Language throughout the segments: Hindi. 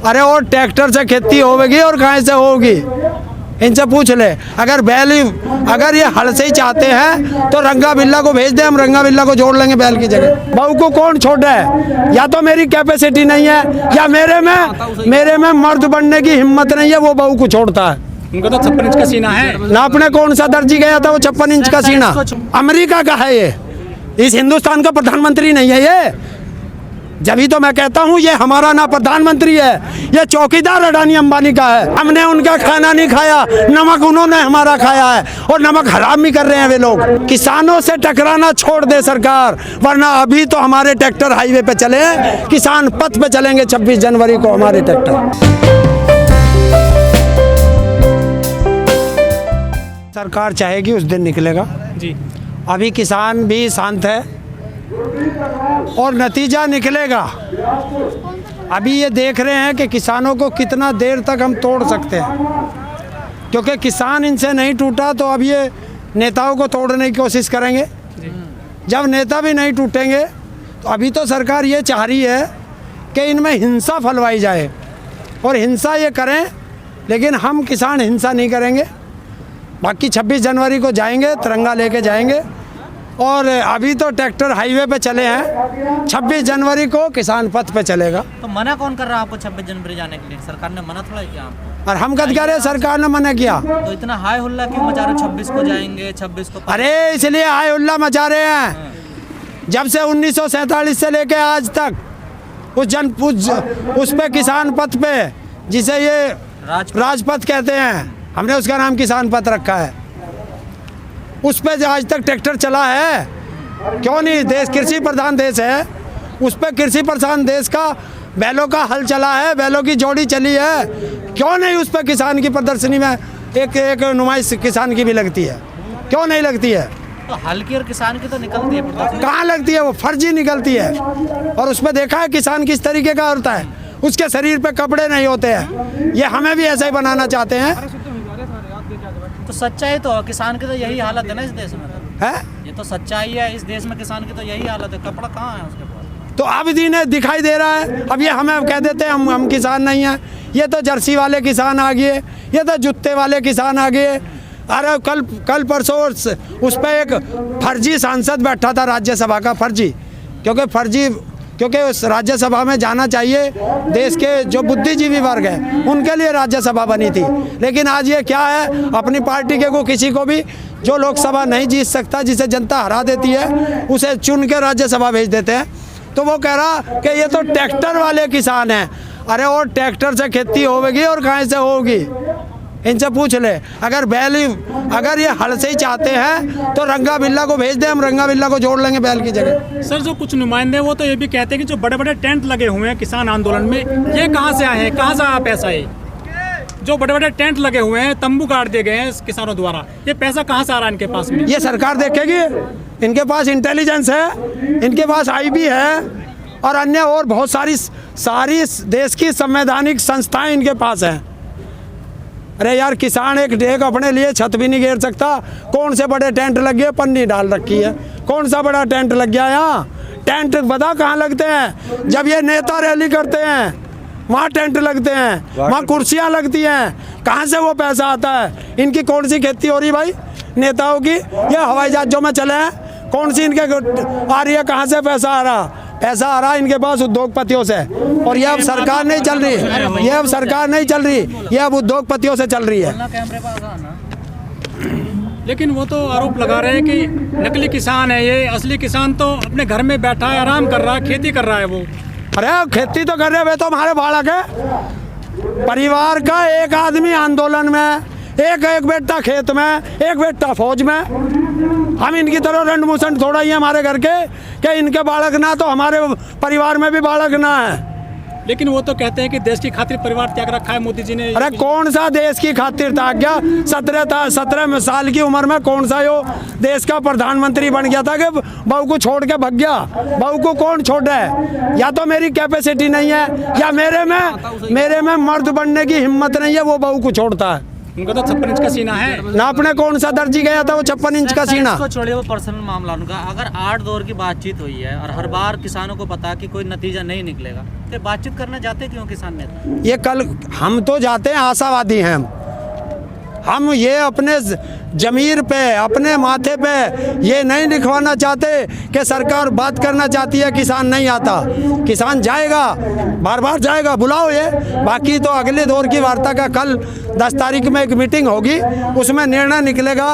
अरे वो ट्रैक्टर से खेती होगी और कहाँ से होगी, इनसे पूछ ले। अगर ये हल से ही चाहते हैं तो रंगा बिल्ला को भेज दे, हम रंगा बिल्ला को जोड़ लेंगे बैल की जगह। बहू को कौन छोड़ा है? या तो मेरी कैपेसिटी नहीं है या मेरे में मर्द बनने की हिम्मत नहीं है, वो बहू को छोड़ता है। उनका तो 56 इंच का सीना है ना, अपने कौन सा दर्जी गया था वो 56 इंच का सीना? अमेरिका का है ये, इस हिंदुस्तान का प्रधानमंत्री नहीं है ये। जब तो मैं कहता हूँ ये हमारा ना प्रधानमंत्री है, ये चौकीदार अडानी अंबानी का है। हमने उनका खाना नहीं खाया, नमक उन्होंने हमारा खाया है, और नमक हराम भी कर रहे हैं वे लोग। किसानों से टकराना छोड़ दे सरकार, वरना अभी तो हमारे ट्रैक्टर हाईवे पे चले हैं, किसान पथ पे चलेंगे 26 जनवरी को हमारे ट्रैक्टर। सरकार चाहेगी उस दिन निकलेगा जी। अभी किसान भी शांत है और नतीजा निकलेगा। अभी ये देख रहे हैं कि किसानों को कितना देर तक हम तोड़ सकते हैं, क्योंकि किसान इनसे नहीं टूटा तो अब ये नेताओं को तोड़ने की कोशिश करेंगे। जब नेता भी नहीं टूटेंगे तो अभी तो सरकार ये चाह रही है कि इनमें हिंसा फैलवाई जाए और हिंसा ये करें, लेकिन हम किसान हिंसा नहीं करेंगे। बाकी 26 जनवरी को जाएंगे, तिरंगा लेके जाएंगे, और अभी तो ट्रैक्टर हाईवे पे चले हैं, 26 जनवरी को किसान पथ पे चलेगा। तो मना कौन कर रहा है आपको 26 जनवरी जाने के लिए? सरकार ने मना थोड़ा किया आपको? और हम कद कह रहे हैं सरकार ने मना किया। तो इतना हाय हुल्ला क्यों मचा रहे? 26 को जाएंगे, 26 को। अरे इसलिए हाय हुल्ला मचा रहे हैं, जब से 1947 से लेके आज तक उस पे किसान पथ पे, जिसे ये राजपथ कहते हैं, हमने उसका नाम किसान पथ रखा है, उस पे आज तक ट्रैक्टर चला है। क्यों नहीं? देश कृषि प्रधान देश है, उस पे कृषि प्रधान देश का बैलों का हल चला है, बैलों की जोड़ी चली है। क्यों नहीं उस पे किसान की प्रदर्शनी में एक नुमाइश किसान की भी लगती है? क्यों नहीं लगती है? तो हल की और किसान की तो निकलती है प्रदर्शनी। कहाँ लगती है? वो फर्जी निकलती है। और उस पर देखा है किसान किस तरीके का होता है, उसके शरीर पे कपड़े नहीं होते हैं। ये हमें भी ऐसा ही बनाना चाहते हैं। तो सच्चाई तो किसान की तो यही हालत है ना इस देश में, है ये तो सच्चाई है। इस देश में किसान की तो यही हालत है, कपड़ा कहाँ है उसके पास? तो अब दिन दिखाई दे रहा है। अब ये हमें कह देते हैं हम किसान नहीं हैं, ये तो जर्सी वाले किसान आ गए, ये तो जूते वाले किसान आ गए। अरे कल परसों उस पर एक फर्जी सांसद बैठा था राज्यसभा का, क्योंकि उस राज्यसभा में जाना चाहिए देश के जो बुद्धिजीवी वर्ग है, उनके लिए राज्यसभा बनी थी। लेकिन आज ये क्या है, अपनी पार्टी के को किसी को भी जो लोकसभा नहीं जीत सकता, जिसे जनता हरा देती है, उसे चुन के राज्यसभा भेज देते हैं। तो वो कह रहा कि ये तो ट्रैक्टर वाले किसान हैं। अरे वो ट्रैक्टर से खेती होगी और कहाँ से होगी, इनसे पूछ ले। अगर ये हल से ही चाहते हैं तो रंगा बिल्ला को भेज दे, हम रंगा बिल्ला को जोड़ लेंगे बैल की जगह। सर, जो कुछ नुमाइंदे वो तो ये भी कहते हैं कि जो बड़े बड़े टेंट लगे हुए हैं किसान आंदोलन में, ये कहाँ से आए हैं, कहाँ से आया पैसा? है जो बड़े बड़े टेंट लगे हुए हैं, तंबू गाड़ दिए गए हैं किसानों द्वारा, ये पैसा कहाँ से आ रहा है इनके पास में? ये सरकार देखेगी। इनके पास इंटेलिजेंस है, इनके पास IB है, और अन्य और बहुत सारी देश की संवैधानिक संस्थाएं इनके पास हैं। अरे यार, किसान एक अपने लिए छत भी नहीं घेर सकता। कौन से बड़े टेंट लग गए, पन्नी डाल रखी है। कौन सा बड़ा टेंट लग गया यहाँ? टेंट बता कहाँ लगते हैं? जब ये नेता रैली करते हैं वहाँ टेंट लगते हैं, वहाँ कुर्सियाँ लगती हैं। कहाँ से वो पैसा आता है? इनकी कौन सी खेती हो रही भाई नेताओं की? ये हवाई जहाजों में चले हैं, कौन सी इनके आ रही है? कहाँ से पैसा आ रहा? पैसा आ रहा है इनके पास उद्योगपतियों से, और ये अब सरकार नहीं चल रही, ये अब सरकार नहीं चल रही, ये अब उद्योगपतियों से चल रही है। लेकिन वो तो आरोप लगा रहे हैं कि नकली किसान है ये, असली किसान तो अपने घर में बैठा है, आराम कर रहा है, खेती कर रहा है वो। अरे खेती तो कर रहे हैं, वे तो हमारे बालक है। परिवार का एक आदमी आंदोलन में, एक बेटा खेत में, एक बेटा फौज में। हम इनकी तरह रंड मुसंड थोड़ा ही हमारे घर के कि इनके बालक ना तो हमारे परिवार में भी बालक ना है। लेकिन वो तो कहते हैं कि देश की खातिर परिवार त्याग रखा है मोदी जी ने। अरे कौन सा देश की खातिर त्याग गया? 17 साल की उम्र में कौन सा यो देश का प्रधानमंत्री बन गया था कि बहू को छोड़ के भाग गया? बहू को कौन छोड़ा है? या तो मेरी कैपेसिटी नहीं है या मेरे में मर्द बनने की हिम्मत नहीं है, वो बहू को छोड़ता है। उनका तो 56 इंच का सीना है ना। अपने कौन सा दर्जी गया था वो 56 इंच का सीना? इसको छोड़िए, वो पर्सनल मामला उनका। अगर 8 दौर की बातचीत हुई है और हर बार किसानों को पता कि कोई नतीजा नहीं निकलेगा, तो बातचीत करने जाते क्यों किसान नेता? ये कल हम तो जाते हैं, आशावादी हैं हम ये अपने जमीर पे, अपने माथे पे ये नहीं लिखवाना चाहते कि सरकार बात करना चाहती है, किसान नहीं आता। किसान जाएगा, बार बार जाएगा, बुलाओ ये। बाकी तो अगले दौर की वार्ता का कल 10 तारीख में एक मीटिंग होगी, उसमें निर्णय निकलेगा।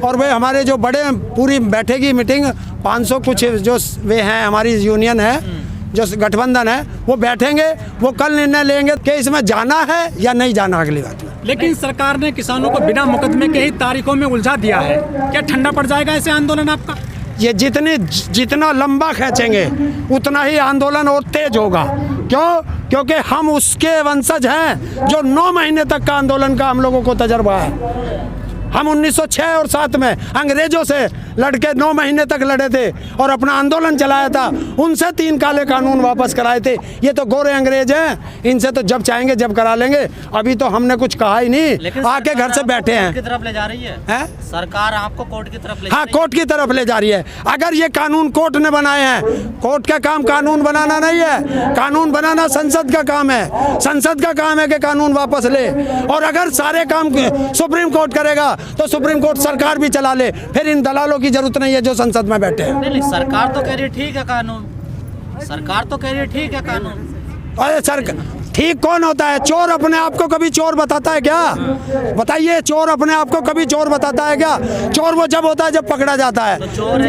और वे हमारे जो बड़े पूरी बैठेगी मीटिंग, 500 कुछ जो वे हैं, हमारी यूनियन है, जो गठबंधन है, वो बैठेंगे, वो कल निर्णय लेंगे कि इसमें जाना है या नहीं जाना अगली बात में। लेकिन सरकार ने किसानों को बिना मुकदमे के ही तारीखों में उलझा दिया है। क्या ठंडा पड़ जाएगा ऐसे आंदोलन आपका? ये जितना लंबा खींचेंगे उतना ही आंदोलन और तेज होगा। क्यों? क्योंकि हम उसके वंशज हैं जो 9 महीने तक का आंदोलन का हम लोगों को तजर्बा है। हम 1906 और 7 में अंग्रेजों से लड़के 9 महीने तक लड़े थे और अपना आंदोलन चलाया था। उनसे 3 काले कानून वापस कराए थे। ये तो गोरे अंग्रेज हैं, इनसे तो जब चाहेंगे जब करा लेंगे। अभी तो हमने कुछ कहा ही नहीं, आके घर से बैठे हैं। की तरफ ले जा रही है सरकार, आपको कोर्ट की तरफ ले हाँ, कोर्ट की तरफ ले जा रही है। अगर ये कानून कोर्ट ने बनाए हैं, कोर्ट का काम कानून बनाना नहीं है, कानून बनाना संसद का काम है। संसद का काम है कि कानून वापस ले। और अगर सारे काम सुप्रीम कोर्ट करेगा तो सुप्रीम कोर्ट सरकार भी चला ले, फिर इन दलालों की जरूरत नहीं है जो संसद में बैठे हैं। नहीं, सरकार तो कह रही है ठीक है कानून, सरकार तो कह रही है ठीक है कानून। अरे सर, ठीक कौन होता है? चोर अपने आप को कभी चोर बताता है क्या? बताइए, चोर अपने आप को कभी चोर बताता है क्या? चोर वो जब होता है जब पकड़ा जाता है।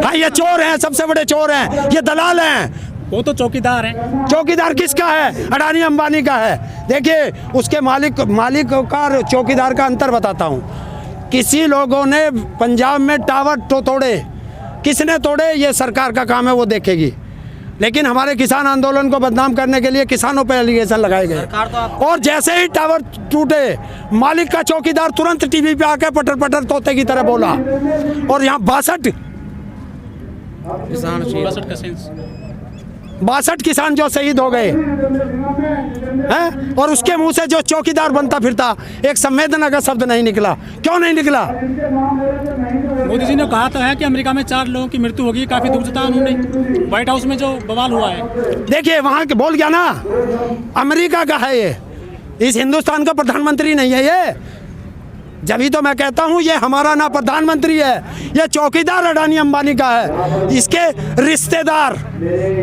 हाँ, ये चोर हैं, सबसे बड़े चोर हैं, ये दलाल हैं। वो तो चौकीदार है। चौकीदार किसका है? अडानी अंबानी का है। देखिए, उसके मालिक का चौकीदार का अंतर बताता हूँ। किसी लोगों ने पंजाब में टावर तो तोड़े, किसने तोड़े ये सरकार का काम है, वो देखेगी। लेकिन हमारे किसान आंदोलन को बदनाम करने के लिए किसानों पर एलिगेशन लगाए गए। और जैसे ही टावर टूटे, मालिक का चौकीदार तुरंत टीवी पे आके पटर पटर तोते की तरह बोला। और यहाँ 62 किसान जो शहीद हो गए हैं, और उसके मुंह से जो चौकीदार बनता फिरता, एक संवेदना का शब्द नहीं निकला। क्यों नहीं निकला? मोदी जी ने कहा तो है कि अमेरिका में 4 लोगों की मृत्यु होगी, काफी दुख जताया उन्होंने व्हाइट हाउस में जो बवाल हुआ है। देखिए, वहां के बोल गया ना, अमेरिका का है ये, इस हिंदुस्तान का प्रधानमंत्री नहीं है ये। जब ही तो मैं कहता हूँ ये हमारा ना प्रधानमंत्री है, ये चौकीदार अडानी अंबानी का है। इसके रिश्तेदार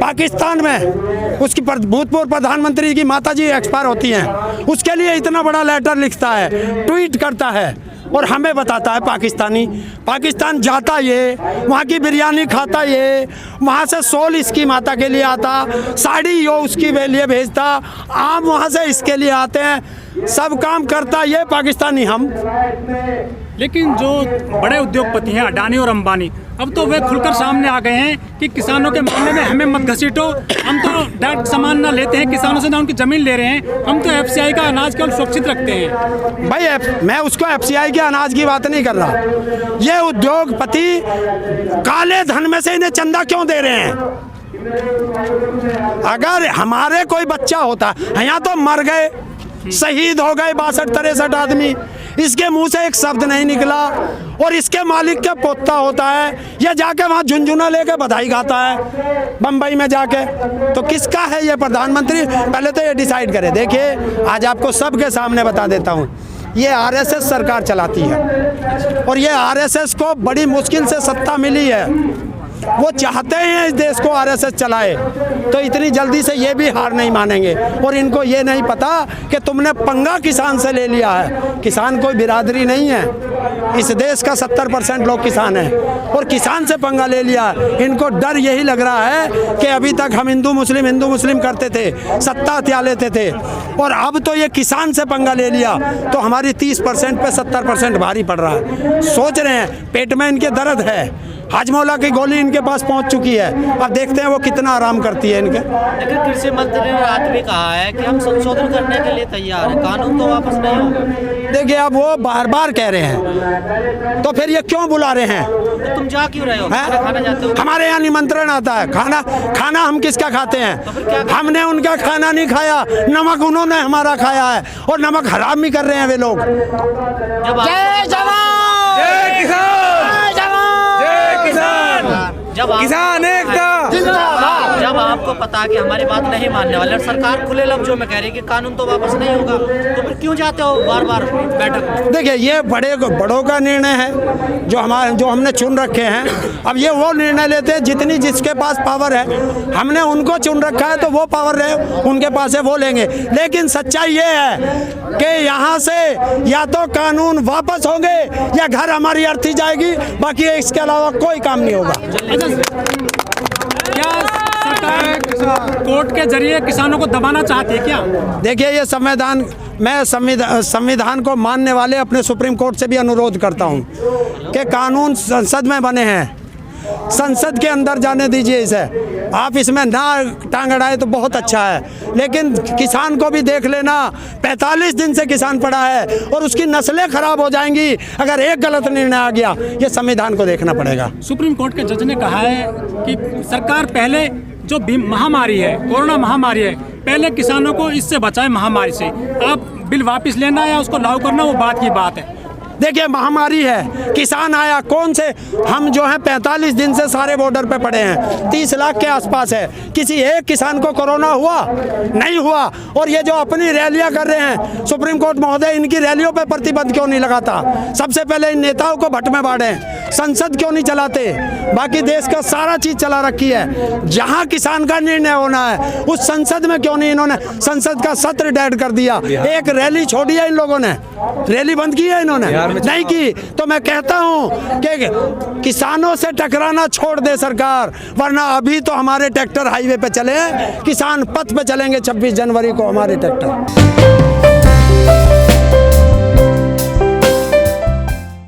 पाकिस्तान में उसकी भूतपूर्व प्रधानमंत्री की माताजी एक्सपायर होती हैं, उसके लिए इतना बड़ा लेटर लिखता है, ट्वीट करता है और हमें बताता है पाकिस्तान जाता ये, वहाँ की बिरयानी खाता ये, वहाँ से सोल इसकी माता के लिए आता, साड़ी यो उसकी लिए भेजता, आम वहाँ से इसके लिए आते हैं, सब काम करता ये पाकिस्तानी हम। लेकिन जो बड़े उद्योगपति हैं अडानी और अंबानी, अब तो वे खुलकर सामने आ गए हैं कि किसानों के मामले में हमें मत घसीटो, हम तो डायरेक्ट सामान ना लेते हैं किसानों से, ना उनकी ज़मीन ले रहे हैं, हम तो FCI का अनाज केवल सुरक्षित रखते हैं। भाई, मैं उसको FCI के अनाज की बात नहीं कर रहा। ये उद्योगपति काले धन में से इन्हें चंदा क्यों दे रहे हैं? अगर हमारे कोई बच्चा होता, यहाँ तो मर गए, शहीद हो गए 62-63 आदमी, इसके मुंह से एक शब्द नहीं निकला। और इसके मालिक का पोता होता है, ये जाके वहाँ झुनझुना लेके बधाई गाता है बम्बई में जाके। तो किसका है ये प्रधानमंत्री? पहले तो ये डिसाइड करे। देखिए, आज आपको सबके सामने बता देता हूँ, ये RSS सरकार चलाती है और ये RSS को बड़ी मुश्किल से सत्ता मिली है। वो चाहते हैं इस देश को RSS चलाए, तो इतनी जल्दी से ये भी हार नहीं मानेंगे। और इनको ये नहीं पता कि तुमने पंगा किसान से ले लिया है। किसान कोई बिरादरी नहीं है, इस देश का 70% लोग किसान हैं और किसान से पंगा ले लिया। इनको डर यही लग रहा है कि अभी तक हम हिंदू मुस्लिम करते थे, सत्ता हथिया लेते थे, और अब तो ये किसान से पंगा ले लिया तो हमारी 30% पे 70% भारी पड़ रहा है। सोच रहे हैं, पेट में इनके दर्द है, हाजमौला की गोली इनके पास पहुंच चुकी है। अब देखते हैं वो कितना आराम करती है इनके। लेकिन कृषि मंत्री ने रात भी कहा है कि हम संशोधन करने के लिए तैयार हैं, कानून तो वापस नहीं होगा। देखिए अब वो बार बार कह रहे हैं, तो फिर ये क्यों बुला रहे हैं? तो तुम जा क्यों रहे हो? हैं? खाना जाते हो? हमारे यहाँ निमंत्रण आता है, खाना हम किसका खाते हैं? हमने उनका खाना नहीं खाया, नमक उन्होंने हमारा खाया है, और नमक हराम भी कर रहे हैं वे लोग। जब जय जवान, जय किसान, जय जवान, जय किसान, किसान एकता जिंदाबाद। जब आपको पता कि हमारी बात नहीं मानने वाले और सरकार खुले लफ्जों में कह रही है कि कानून तो वापस नहीं होगा, तो फिर क्यों जाते हो बार बार बैठक में? देखिए ये बड़ों का निर्णय है, जो हमने चुन रखे हैं। अब ये वो निर्णय लेते हैं जितनी जिसके पास पावर है। हमने उनको चुन रखा है तो वो पावर रहे उनके पास है, वो लेंगे। लेकिन सच्चाई ये है कि यहाँ से या तो कानून वापस होंगे या घर हमारी अर्थी जाएगी, बाकी इसके अलावा कोई काम नहीं होगा। क्या सरकार कोर्ट के जरिए किसानों को दबाना चाहती है क्या? देखिए ये मैं संविधान को मानने वाले अपने सुप्रीम कोर्ट से भी अनुरोध करता हूं कि कानून संसद में बने हैं, संसद के अंदर जाने दीजिए इसे। आप इसमें ना टांग अड़ाए तो बहुत अच्छा है, लेकिन किसान को भी देख लेना। 45 दिन से किसान पड़ा है और उसकी नस्लें खराब हो जाएंगी अगर एक गलत निर्णय आ गया। ये संविधान को देखना पड़ेगा। सुप्रीम कोर्ट के जज ने कहा है कि सरकार पहले जो महामारी है, कोरोना महामारी है, पहले किसानों को इससे बचाए महामारी से। अब बिल वापस लेना या उसको लागू करना वो बात की बात है। देखिए महामारी है, किसान आया कौन से, हम जो हैं 45 दिन से सारे बॉर्डर पे पड़े हैं, 30 लाख के आसपास है। किसी एक किसान को कोरोना हुआ? नहीं हुआ। और ये जो अपनी रैलियां कर रहे हैं, सुप्रीम कोर्ट महोदय इनकी रैलियों पे प्रतिबंध क्यों नहीं लगाता? सबसे पहले इन नेताओं को भट्ट में बांधे। संसद क्यों नहीं चलाते? बाकी देश का सारा चीज चला रखी है, जहां किसान का निर्णय होना है उस संसद में क्यों नहीं इन्होंने संसद का सत्र डेड कर दिया? एक रैली छोड़ी है इन लोगों ने, रैली बंद की है इन्होंने नहीं की। तो मैं कहता हूं कि किसानों से टकराना छोड़ दे सरकार, वरना अभी तो हमारे ट्रैक्टर हाईवे पे चले हैं, किसान पथ पे चलेंगे 26 जनवरी को हमारे ट्रैक्टर।